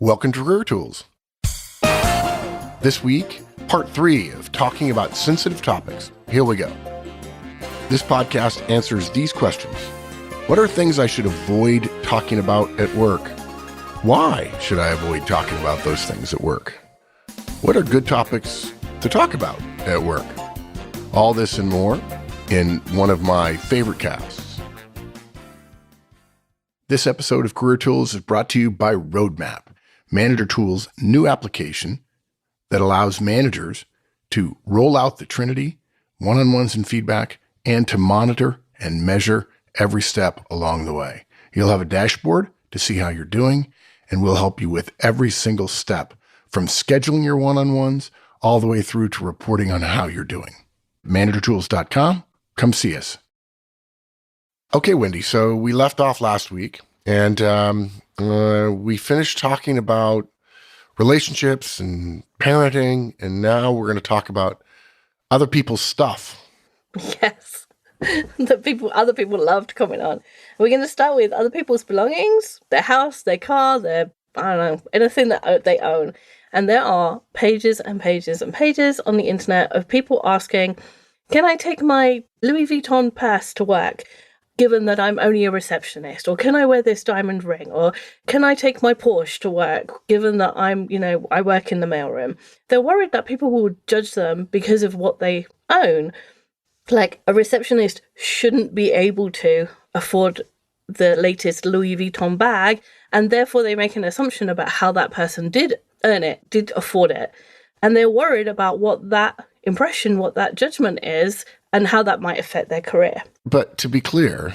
Welcome to Career Tools. This week, part 3 of talking about sensitive topics. Here we go. This podcast answers these questions. What are things I should avoid talking about at work? Why should I avoid talking about those things at work? What are good topics to talk about at work? All this and more in one of my favorite casts. This episode of Career Tools is brought to you by Roadmap, Manager Tools' new application that allows managers to roll out the Trinity, one-on-ones and feedback, and to monitor and measure every step along the way. You'll have a dashboard to see how you're doing, and we'll help you with every single step, from scheduling your one-on-ones all the way through to reporting on how you're doing. ManagerTools.com. Come see us. Okay, Wendy, so we left off last week, and we finished talking about relationships and parenting, and now we're going to talk about other people's stuff. Yes, other people love to comment on. We're going to start with other people's belongings, their house, their car, anything that they own. And there are pages and pages and pages on the internet of people asking, can I take my Louis Vuitton purse to work, given that I'm only a receptionist? Or can I wear this diamond ring? Or can I take my Porsche to work, given that I work in the mailroom? They're worried that people will judge them because of what they own. Like, a receptionist shouldn't be able to afford the latest Louis Vuitton bag, and therefore they make an assumption about how that person did earn it, did afford it. And they're worried about what that impression, what that judgment is, and how that might affect their career. But to be clear,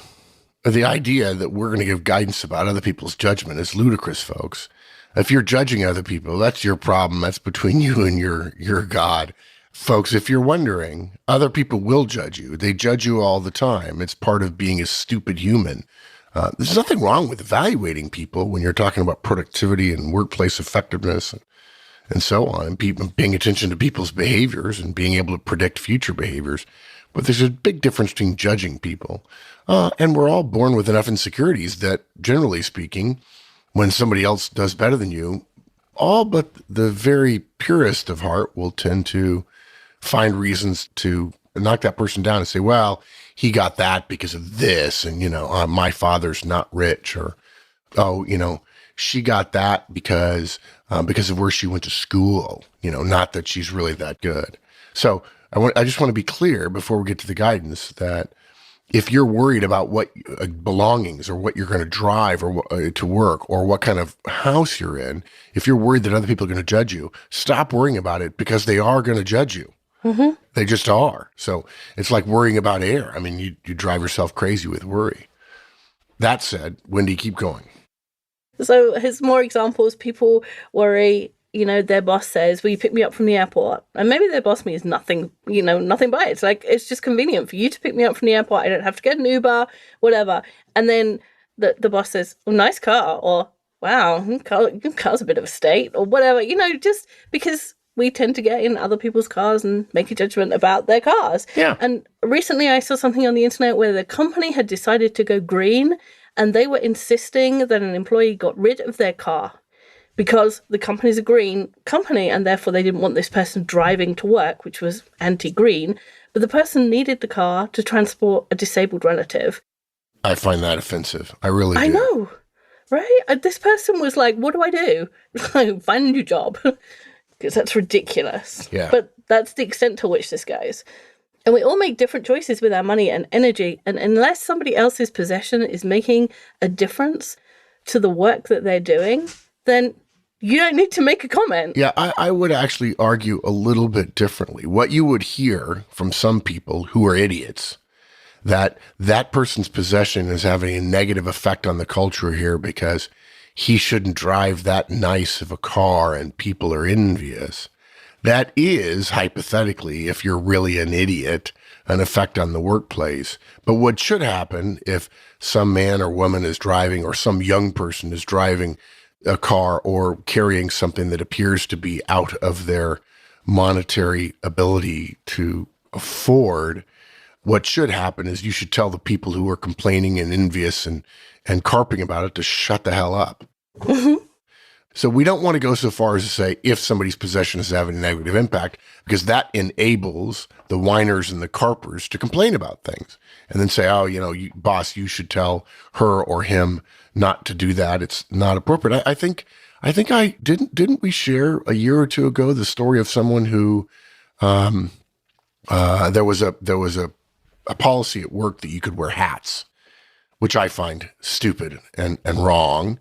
the idea that we're going to give guidance about other people's judgment is ludicrous, folks. If you're judging other people, that's your problem. That's between you and your God. Folks, if you're wondering, other people will judge you. They judge you all the time. It's part of being a stupid human. There's nothing wrong with evaluating people when you're talking about productivity and workplace effectiveness and so on, and paying attention to people's behaviors and being able to predict future behaviors. But there's a big difference between judging people. And we're all born with enough insecurities that, generally speaking, when somebody else does better than you, all but the very purest of heart will tend to find reasons to knock that person down and say, well, he got that because of this. And, my father's not rich, or, she got that because of where she went to school, not that she's really that good. So I just want to be clear before we get to the guidance that if you're worried about what belongings or what you're going to drive or to work or what kind of house you're in, if you're worried that other people are going to judge you, stop worrying about it, because they are going to judge you. Mm-hmm. They just are. So it's like worrying about air. I mean, you drive yourself crazy with worry. That said, Wendy, keep going. So here's more examples. People worry, their boss says, will you pick me up from the airport? And maybe their boss means nothing, nothing by it. It's like, it's just convenient for you to pick me up from the airport. I don't have to get an Uber, whatever. And then the boss says, well, nice car, or wow, car's a bit of a state, or whatever, just because we tend to get in other people's cars and make a judgment about their cars. Yeah. And recently I saw something on the internet where the company had decided to go green, and they were insisting that an employee got rid of their car because the company's a green company, and therefore they didn't want this person driving to work, which was anti-green. But the person needed the car to transport a disabled relative. I find that offensive. I really do. I know, right? This person was like, what do I do? Find a new job. Because that's ridiculous. Yeah. But that's the extent to which this goes. And we all make different choices with our money and energy. And unless somebody else's possession is making a difference to the work that they're doing, then you don't need to make a comment. Yeah, I would actually argue a little bit differently. What you would hear from some people who are idiots, that person's possession is having a negative effect on the culture here because he shouldn't drive that nice of a car and people are envious. That is, hypothetically, if you're really an idiot, an effect on the workplace. But what should happen if some man or woman is driving, or some young person is driving a car or carrying something that appears to be out of their monetary ability to afford, what should happen is you should tell the people who are complaining and envious and carping about it to shut the hell up. Mm-hmm. So we don't want to go so far as to say if somebody's possession is having a negative impact, because that enables the whiners and the carpers to complain about things and then say, oh, boss, you should tell her or him not to do that. It's not appropriate. I think I didn't we share a year or two ago the story of someone who there was a policy at work that you could wear hats, which I find stupid and wrong,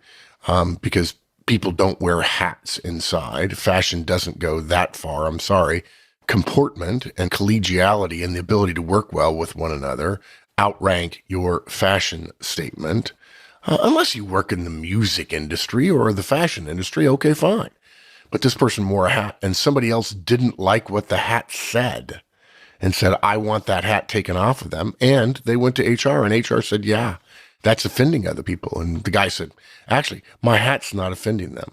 because people don't wear hats inside. Fashion doesn't go that far. I'm sorry. Comportment and collegiality and the ability to work well with one another outrank your fashion statement. Unless you work in the music industry or the fashion industry, okay, fine. But this person wore a hat and somebody else didn't like what the hat said and said, I want that hat taken off of them. And they went to HR and HR said, yeah, that's offending other people. And the guy said, actually, my hat's not offending them.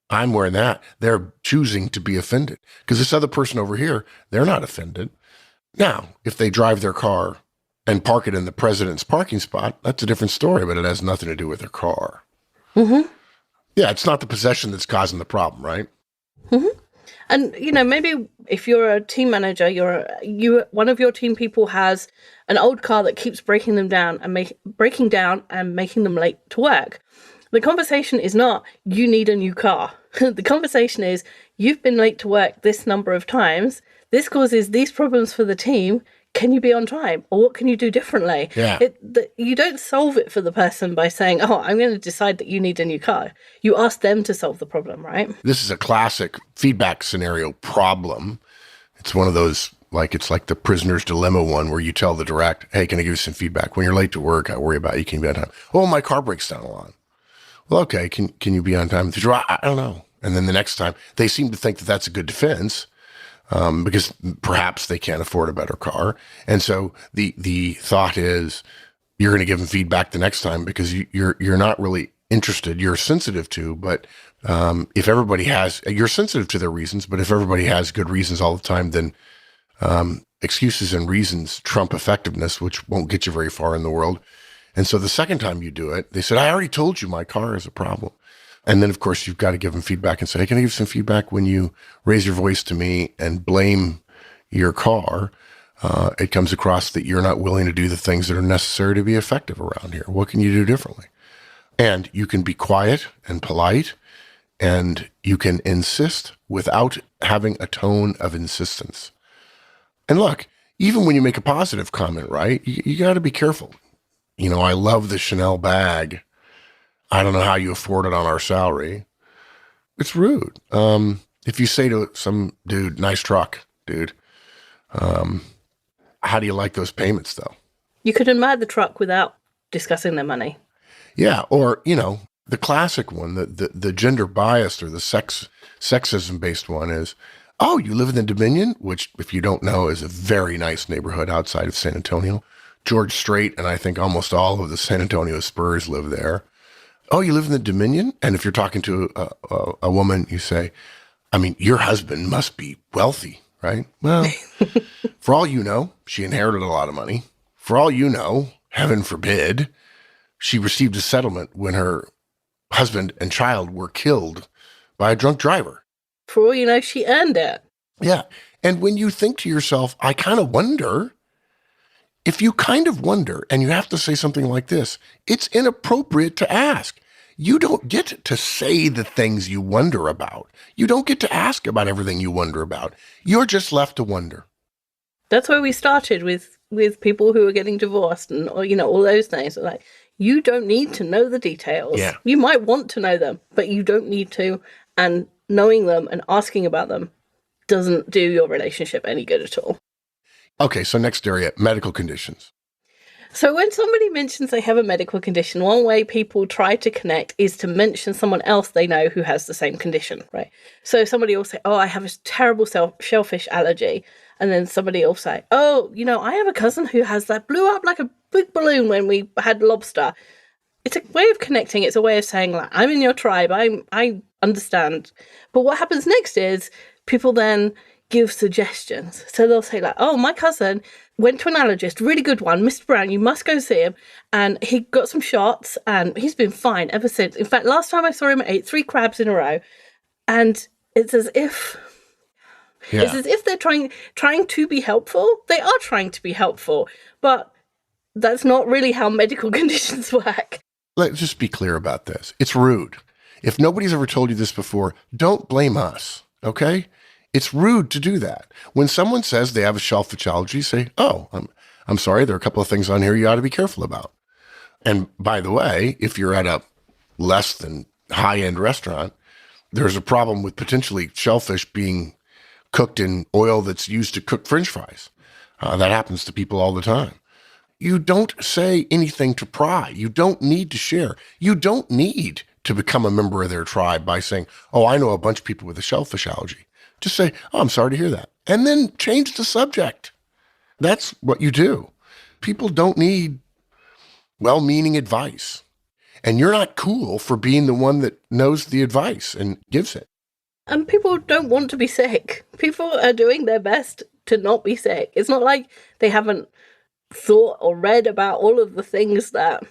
I'm wearing that. They're choosing to be offended because this other person over here, they're not offended. Now, if they drive their car and park it in the president's parking spot, that's a different story, but it has nothing to do with their car. Mm-hmm. Yeah, it's not the possession that's causing the problem, right? Mm-hmm. And, maybe if you're a team manager, one of your team people has an old car that keeps breaking down and making them late to work. The conversation is not, you need a new car. The conversation is, you've been late to work this number of times. This causes these problems for the team. Can you be on time? Or what can you do differently? Yeah. You don't solve it for the person by saying, oh, I'm going to decide that you need a new car. You ask them to solve the problem, right? This is a classic feedback scenario problem. It's one of those, it's like the prisoner's dilemma one where you tell the direct, hey, can I give you some feedback? When you're late to work, I worry about you. Can you be on time? Oh, my car breaks down a lot. Well, okay, can you be on time? I don't know. And then the next time, they seem to think that that's a good defense. Because perhaps they can't afford a better car. And so the thought is you're going to give them feedback the next time because you're not really interested. You're sensitive to, but if everybody you're sensitive to their reasons, but if everybody has good reasons all the time, then excuses and reasons trump effectiveness, which won't get you very far in the world. And so the second time you do it, they said, I already told you my car is a problem. And then, of course, you've got to give them feedback and say, hey, can I give some feedback when you raise your voice to me and blame your car? It comes across that you're not willing to do the things that are necessary to be effective around here. What can you do differently? And you can be quiet and polite, and you can insist without having a tone of insistence. And look, even when you make a positive comment, right, you got to be careful. I love the Chanel bag. I don't know how you afford it on our salary. It's rude. If you say to some dude, nice truck, dude, how do you like those payments though? You could admire the truck without discussing their money. Yeah. Or, the classic one, the gender biased or the sexism based one is, oh, you live in the Dominion, which if you don't know is a very nice neighborhood outside of San Antonio. George Strait and I think almost all of the San Antonio Spurs live there. Oh, you live in the Dominion? And if you're talking to a woman, you say, I mean, your husband must be wealthy, right? Well, for all you know, she inherited a lot of money. For all you know, heaven forbid, she received a settlement when her husband and child were killed by a drunk driver. For all you know, she earned it. Yeah. And when you think to yourself, I kind of wonder, if you kind of wonder and you have to say something like this, it's inappropriate to ask. You don't get to say the things you wonder about. You don't get to ask about everything you wonder about. You're just left to wonder. That's where we started with people who are getting divorced and all those things. Like, you don't need to know the details. Yeah. You might want to know them, but you don't need to. And knowing them and asking about them doesn't do your relationship any good at all. Okay, so next area, medical conditions. So when somebody mentions they have a medical condition, one way people try to connect is to mention someone else they know who has the same condition, right? So somebody will say, oh, I have a terrible shellfish allergy. And then somebody will say, oh, I have a cousin who has that, blew up like a big balloon when we had lobster. It's a way of connecting. It's a way of saying, like, I'm in your tribe. I understand. But what happens next is people then give suggestions. So they'll say like, oh, my cousin went to an allergist, really good one, Mr. Brown, you must go see him. And he got some shots and he's been fine ever since. In fact, last time I saw him, I ate 3 crabs in a row. And it's as if they're trying to be helpful. They are trying to be helpful, but that's not really how medical conditions work. Let's just be clear about this. It's rude. If nobody's ever told you this before, don't blame us, okay? It's rude to do that. When someone says they have a shellfish allergy, say, oh, I'm sorry, there are a couple of things on here you ought to be careful about. And by the way, if you're at a less than high-end restaurant, there's a problem with potentially shellfish being cooked in oil that's used to cook French fries. That happens to people all the time. You don't say anything to pry. You don't need to share. You don't need to become a member of their tribe by saying, oh, I know a bunch of people with a shellfish allergy. Just say, oh, I'm sorry to hear that. And then change the subject. That's what you do. People don't need well-meaning advice. And you're not cool for being the one that knows the advice and gives it. And people don't want to be sick. People are doing their best to not be sick. It's not like they haven't thought or read about all of the things that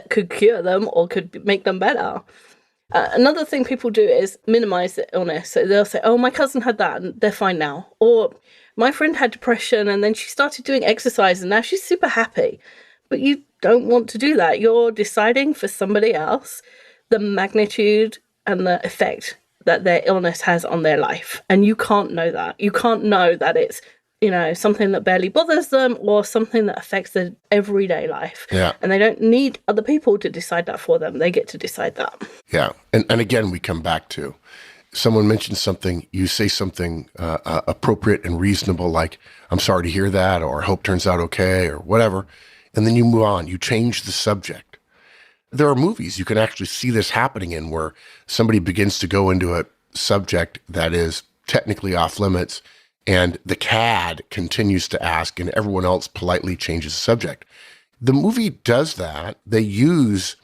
could cure them or could make them better. Another thing people do is minimize the illness. So they'll say, oh, my cousin had that and they're fine now. Or my friend had depression and then she started doing exercise and now she's super happy. But you don't want to do that. You're deciding for somebody else the magnitude and the effect that their illness has on their life. And you can't know that. You can't know that it's, something that barely bothers them or something that affects their everyday life. Yeah. And they don't need other people to decide that for them. They get to decide that. Yeah. And again, we come back to someone mentions something, you say something appropriate and reasonable, like, I'm sorry to hear that, or hope turns out okay, or whatever. And then you move on. You change the subject. There are movies you can actually see this happening in where somebody begins to go into a subject that is technically off limits, and the CAD continues to ask, and everyone else politely changes the subject. The movie does that. They use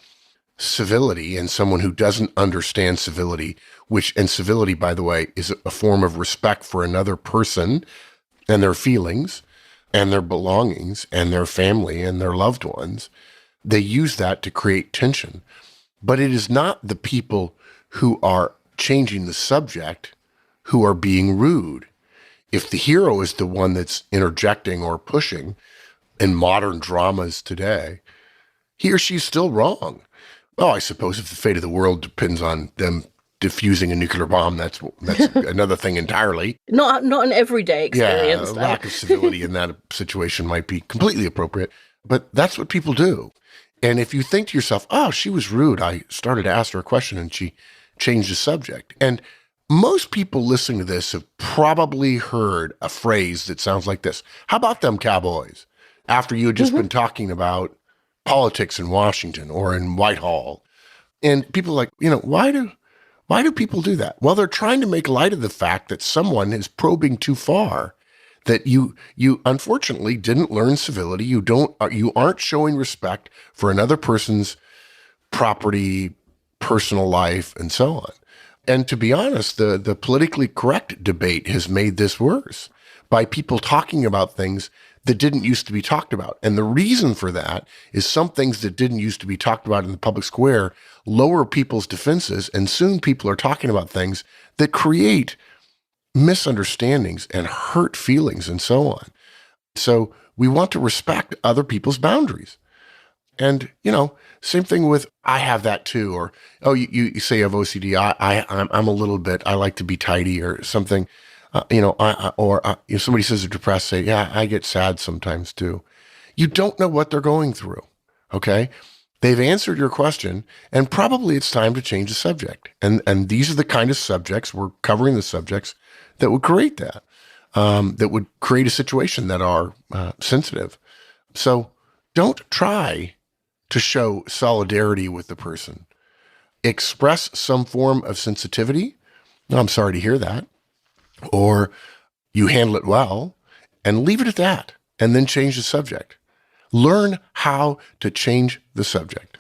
civility and someone who doesn't understand civility, and civility, by the way, is a form of respect for another person and their feelings and their belongings and their family and their loved ones. They use that to create tension. But it is not the people who are changing the subject who are being rude. If the hero is the one that's interjecting or pushing in modern dramas today, he or she's still wrong. Oh, I suppose if the fate of the world depends on them diffusing a nuclear bomb, that's another thing entirely. Not an everyday experience. Yeah, a lack of civility in that situation might be completely appropriate, but that's what people do. And if you think to yourself, oh, she was rude, I started to ask her a question and she changed the subject. And most people listening to this have probably heard a phrase that sounds like this. How about them Cowboys? After you had just been talking about politics in Washington or in Whitehall. And people are like, why do people do that? Well, they're trying to make light of the fact that someone is probing too far, that you unfortunately didn't learn civility. You aren't showing respect for another person's property, personal life, and so on. And to be honest, the politically correct debate has made this worse by people talking about things that didn't used to be talked about. And the reason for that is some things that didn't used to be talked about in the public square lower people's defenses, and soon people are talking about things that create misunderstandings and hurt feelings and so on. So we want to respect other people's boundaries. And, same thing with, I have that too, or, oh, you say you have OCD, I'm a little bit, I like to be tidy or something, if somebody says they're depressed, say, yeah, I get sad sometimes too. You don't know what they're going through, okay? They've answered your question, and probably it's time to change the subject. And these are the kind of subjects, we're covering the subjects that would create that, that would create a situation that are sensitive. So don't try to show solidarity with the person. Express some form of sensitivity. No, I'm sorry to hear that. Or you handle it well and leave it at that, and then change the subject. Learn how to change the subject.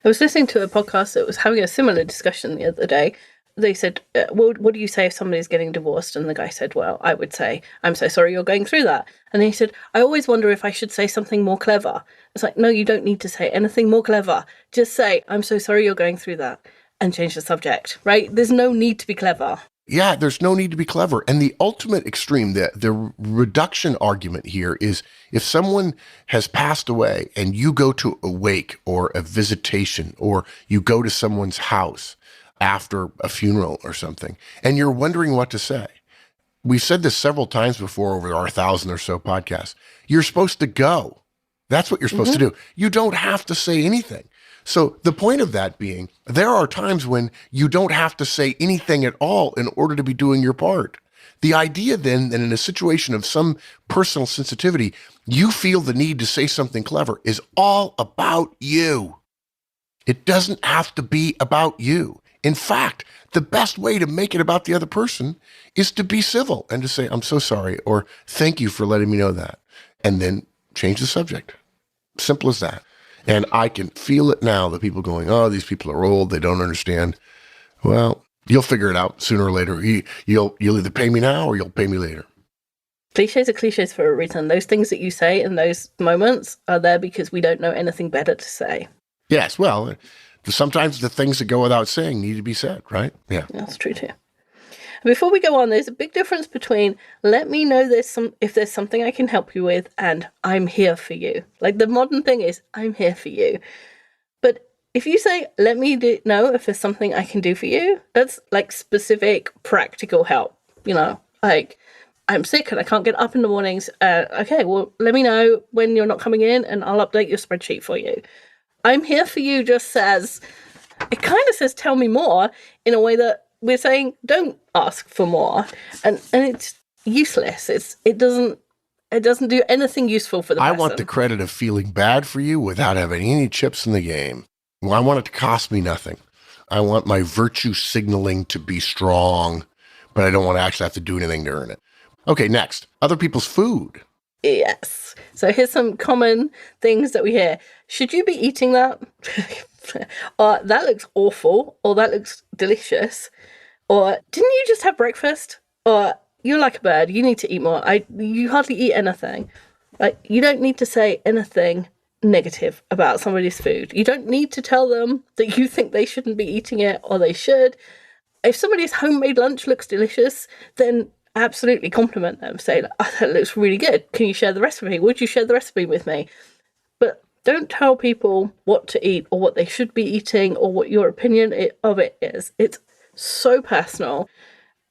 I was listening to a podcast that was having a similar discussion the other day, they said, well, what do you say if somebody's getting divorced? And the guy said, well, I would say, I'm so sorry you're going through that. And then he said, I always wonder if I should say something more clever. It's like, no, you don't need to say anything more clever. Just say, I'm so sorry you're going through that, and change the subject, right? There's no need to be clever. Yeah, there's no need to be clever. And the ultimate extreme, the reduction argument here is if someone has passed away and you go to a wake or a visitation, or you go to someone's house after a funeral or something, and you're wondering what to say. We've said this several times before over our 1,000 or so podcasts. You're supposed to go. That's what you're supposed to do. You don't have to say anything. So the point of that being, there are times when you don't have to say anything at all in order to be doing your part. The idea then that in a situation of some personal sensitivity, you feel the need to say something clever is all about you. It doesn't have to be about you. In fact, the best way to make it about the other person is to be civil and to say, I'm so sorry, or thank you for letting me know that, and then change the subject. Simple as that. And I can feel it now, the people going, oh, these people are old, they don't understand. Well, you'll figure it out sooner or later. You'll either pay me now or you'll pay me later. Cliches are cliches for a reason. Those things that you say in those moments are there because we don't know anything better to say. Yes, well, sometimes the things that go without saying need to be said, right? Yeah. That's true too. Before we go on, there's a big difference between let me know if there's something I can help you with and I'm here for you. Like the modern thing is I'm here for you. But if you say let me know if there's something I can do for you, that's like specific practical help. Like I'm sick and I can't get up in the mornings. Okay, well, let me know when you're not coming in and I'll update your spreadsheet for you. I'm here for you just says, it kind of says tell me more in a way that we're saying don't ask for more, and it's useless. It doesn't do anything useful for the person. I want the credit of feeling bad for you without having any chips in the game. Well, I want it to cost me nothing. I want my virtue signaling to be strong, but I don't want to actually have to do anything to earn it. Okay, next, other people's food. Yes. So here's some common things that we hear. Should you be eating that? Or that looks awful, or that looks delicious. Or, didn't you just have breakfast? Or, you're like a bird, you need to eat more. You hardly eat anything. Like, you don't need to say anything negative about somebody's food. You don't need to tell them that you think they shouldn't be eating it, or they should. If somebody's homemade lunch looks delicious, then absolutely compliment them. Say, oh, that looks really good. Can you share the recipe? Would you share the recipe with me? But don't tell people what to eat, or what they should be eating, or what your opinion of it is. It's so personal.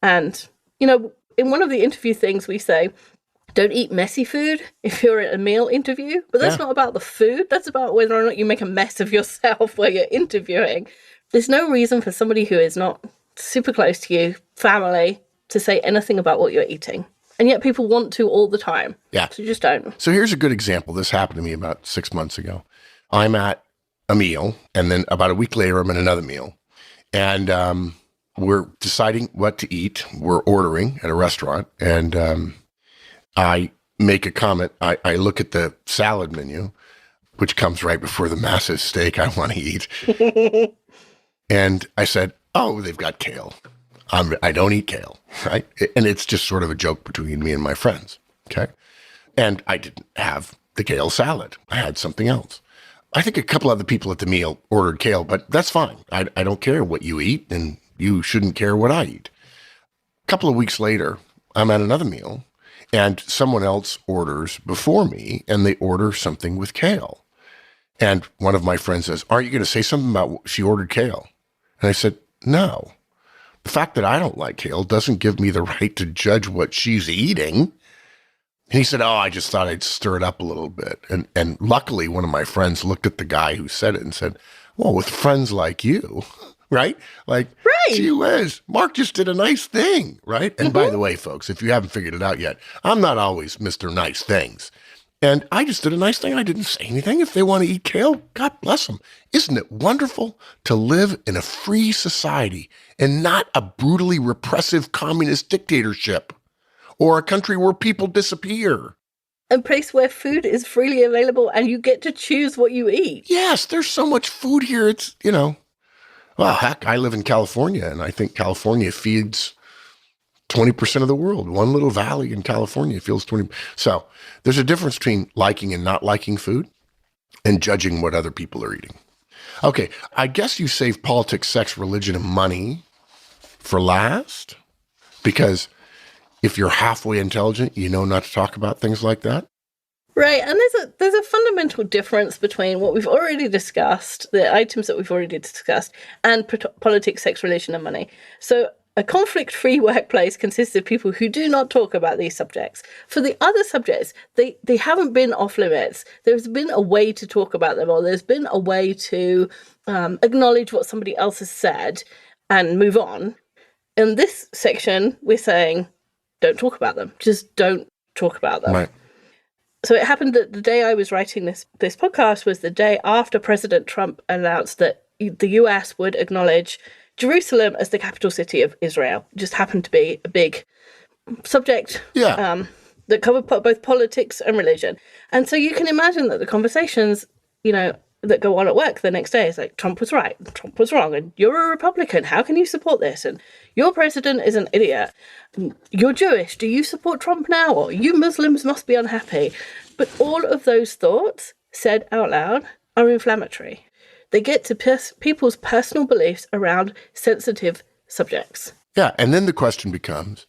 And, in one of the interview things we say, don't eat messy food if you're at a meal interview. But that's not about the food. That's about whether or not you make a mess of yourself while you're interviewing. There's no reason for somebody who is not super close to you, family, to say anything about what you're eating. And yet people want to all the time. Yeah. So just don't. So here's a good example. This happened to me about 6 months ago. I'm at a meal, and then about a week later, I'm at another meal. And we're deciding what to eat. We're ordering at a restaurant, and I make a comment. I look at the salad menu, which comes right before the massive steak I want to eat. And I said, oh, they've got kale. I don't eat kale, right? And it's just sort of a joke between me and my friends, okay? And I didn't have the kale salad. I had something else. I think a couple other people at the meal ordered kale, but that's fine. I don't care what you eat, and you shouldn't care what I eat. A couple of weeks later, I'm at another meal, and someone else orders before me, and they order something with kale. And one of my friends says, aren't you going to say something about she ordered kale? And I said, no. The fact that I don't like kale doesn't give me the right to judge what she's eating. And he said, oh, I just thought I'd stir it up a little bit. And luckily, one of my friends looked at the guy who said it and said, well, with friends like you, right? Like, right. Gee whiz, Mark just did a nice thing, right? And by the way, folks, if you haven't figured it out yet, I'm not always Mr. Nice Things. And I just did a nice thing. I didn't say anything. If they want to eat kale, God bless them. Isn't it wonderful to live in a free society and not a brutally repressive communist dictatorship or a country where people disappear? A place where food is freely available and you get to choose what you eat. Yes, there's so much food here. It's, Well, heck, I live in California, and I think California feeds 20% of the world. One little valley in California feels 20. So there's a difference between liking and not liking food and judging what other people are eating. Okay, I guess you save politics, sex, religion, and money for last because if you're halfway intelligent, you know not to talk about things like that. Right, and there's a fundamental difference between what we've already discussed, the items that we've already discussed, and politics, sex, religion, and money. So a conflict-free workplace consists of people who do not talk about these subjects. For the other subjects, they haven't been off limits. There's been a way to talk about them, or there's been a way to acknowledge what somebody else has said and move on. In this section, we're saying, don't talk about them. Just don't talk about them. Right. So it happened that the day I was writing this podcast was the day after President Trump announced that the US would acknowledge Jerusalem as the capital city of Israel. It just happened to be a big subject that covered both politics and religion. And so you can imagine that the conversations, that go on at work the next day is like, Trump was right, Trump was wrong, and you're a Republican, how can you support this? And your president is an idiot. You're Jewish, do you support Trump now? Or you Muslims must be unhappy. But all of those thoughts, said out loud, are inflammatory. They get to people's personal beliefs around sensitive subjects. Yeah, and then the question becomes,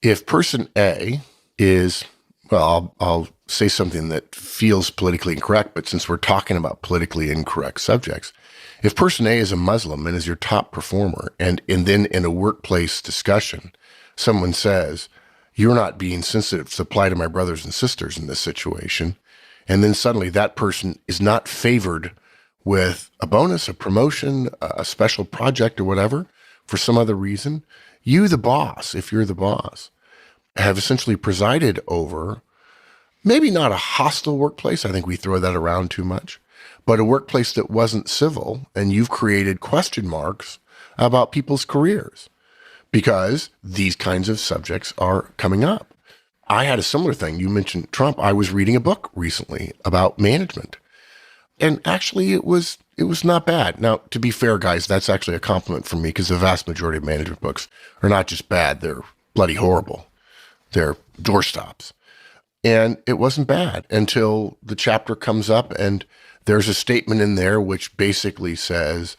if person A is, well, I'll say something that feels politically incorrect, but since we're talking about politically incorrect subjects, if person A is a Muslim and is your top performer, and then in a workplace discussion, someone says, you're not being sensitive to apply to my brothers and sisters in this situation, and then suddenly that person is not favored with a bonus, a promotion, a special project or whatever, for some other reason, you, the boss, if you're the boss, have essentially presided over maybe not a hostile workplace. I think we throw that around too much, but a workplace that wasn't civil, and you've created question marks about people's careers because these kinds of subjects are coming up. I had a similar thing. You mentioned Trump. I was reading a book recently about management, and actually it was not bad. Now, to be fair, guys, that's actually a compliment from me because the vast majority of management books are not just bad, they're bloody horrible. They're doorstops. And it wasn't bad until the chapter comes up and there's a statement in there which basically says,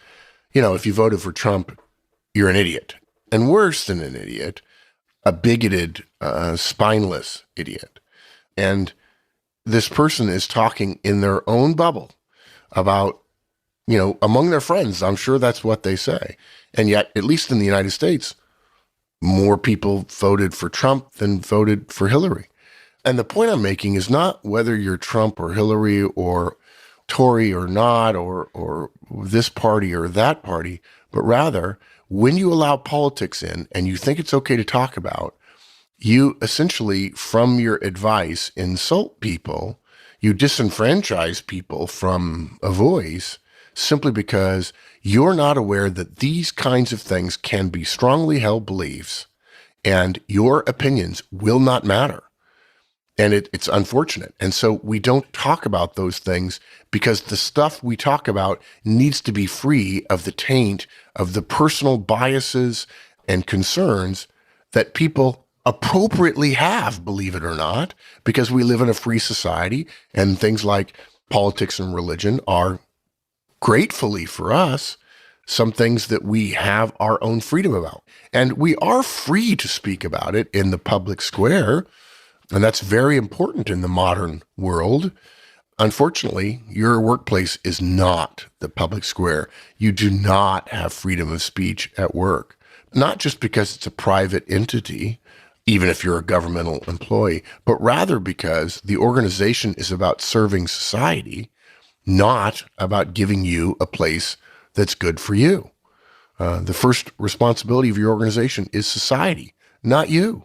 if you voted for Trump, you're an idiot. And worse than an idiot, a bigoted, spineless idiot. And this person is talking in their own bubble about, among their friends. I'm sure that's what they say. And yet, at least in the United States, more people voted for Trump than voted for Hillary. And the point I'm making is not whether you're Trump or Hillary or Tory or not, or this party or that party, but rather when you allow politics in and you think it's okay to talk about, you essentially, from your advice, insult people, you disenfranchise people from a voice simply because you're not aware that these kinds of things can be strongly held beliefs and your opinions will not matter. And it's unfortunate. And so we don't talk about those things because the stuff we talk about needs to be free of the taint of the personal biases and concerns that people appropriately have, believe it or not, because we live in a free society and things like politics and religion are, gratefully for us, some things that we have our own freedom about. And we are free to speak about it in the public square. And that's very important in the modern world. Unfortunately, your workplace is not the public square. You do not have freedom of speech at work, not just because it's a private entity, even if you're a governmental employee, but rather because the organization is about serving society, not about giving you a place that's good for you. The first responsibility of your organization is society, not you.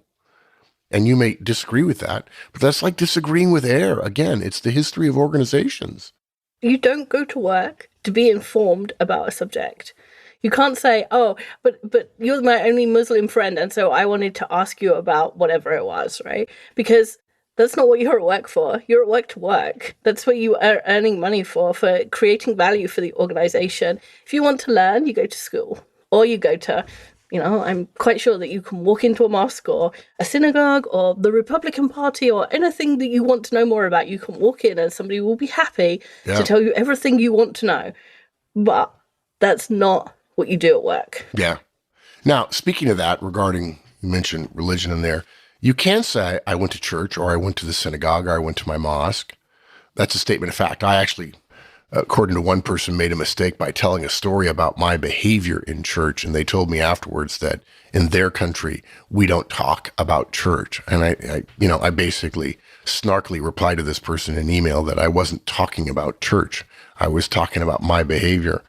And you may disagree with that, but that's like disagreeing with air. Again, it's the history of organizations. You don't go to work to be informed about a subject. You can't say, oh, but you're my only Muslim friend, and so I wanted to ask you about whatever it was, right? Because That's not what you're at work for. You're at work to work. That's what you are earning money for creating value for the organization. If you want to learn, you go to school or you go to, I'm quite sure that you can walk into a mosque or a synagogue or the Republican Party or anything that you want to know more about. You can walk in and somebody will be happy to tell you everything you want to know. But that's not what you do at work. Yeah. Now, speaking of that, regarding, you mentioned religion in there, you can say, I went to church, or I went to the synagogue, or I went to my mosque. That's a statement of fact. I actually, according to one person, made a mistake by telling a story about my behavior in church, and they told me afterwards that in their country, we don't talk about church. And I basically snarkily replied to this person in email that I wasn't talking about church. I was talking about my behavior.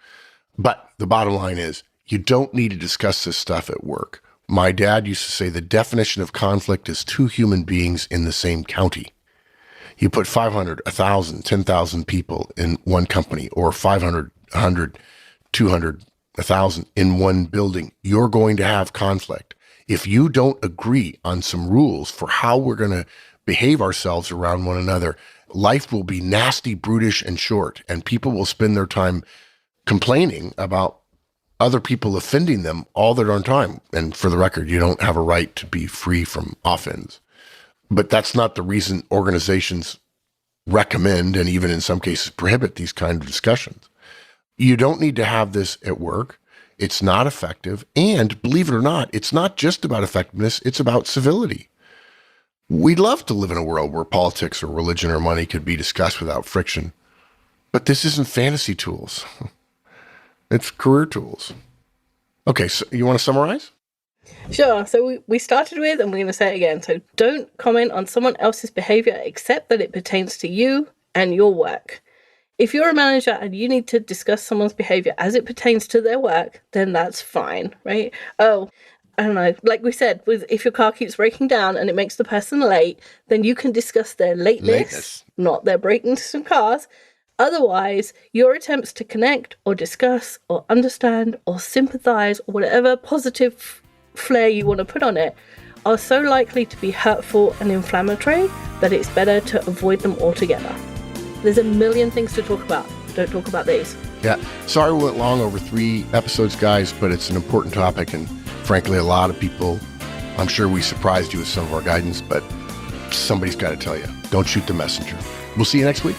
But the bottom line is, you don't need to discuss this stuff at work. My dad used to say the definition of conflict is two human beings in the same county. You put 500, 1,000, 10,000 people in one company, or 500, 100, 200, 1,000 in one building, you're going to have conflict. If you don't agree on some rules for how we're going to behave ourselves around one another, life will be nasty, brutish, and short, and people will spend their time complaining about other people offending them all their own time. And for the record, you don't have a right to be free from offense. But that's not the reason organizations recommend, and even in some cases prohibit, these kind of discussions. You don't need to have this at work. It's not effective. And believe it or not, it's not just about effectiveness, it's about civility. We'd love to live in a world where politics or religion or money could be discussed without friction. But this isn't fantasy tools. It's career tools. Okay, so you want to summarize? Sure. So we started with, and we're going to say it again. So don't comment on someone else's behavior except that it pertains to you and your work. If you're a manager and you need to discuss someone's behavior as it pertains to their work, then that's fine, right? Oh, I don't know. Like we said, if your car keeps breaking down and it makes the person late, then you can discuss their lateness. Not their breaking into some cars. Otherwise, your attempts to connect or discuss or understand or sympathize or whatever positive flair you want to put on it are so likely to be hurtful and inflammatory that it's better to avoid them altogether. There's a million things to talk about. Don't talk about these. Yeah. Sorry we went long over 3 episodes, guys, but it's an important topic. And frankly, a lot of people, I'm sure we surprised you with some of our guidance, but somebody's got to tell you, don't shoot the messenger. We'll see you next week.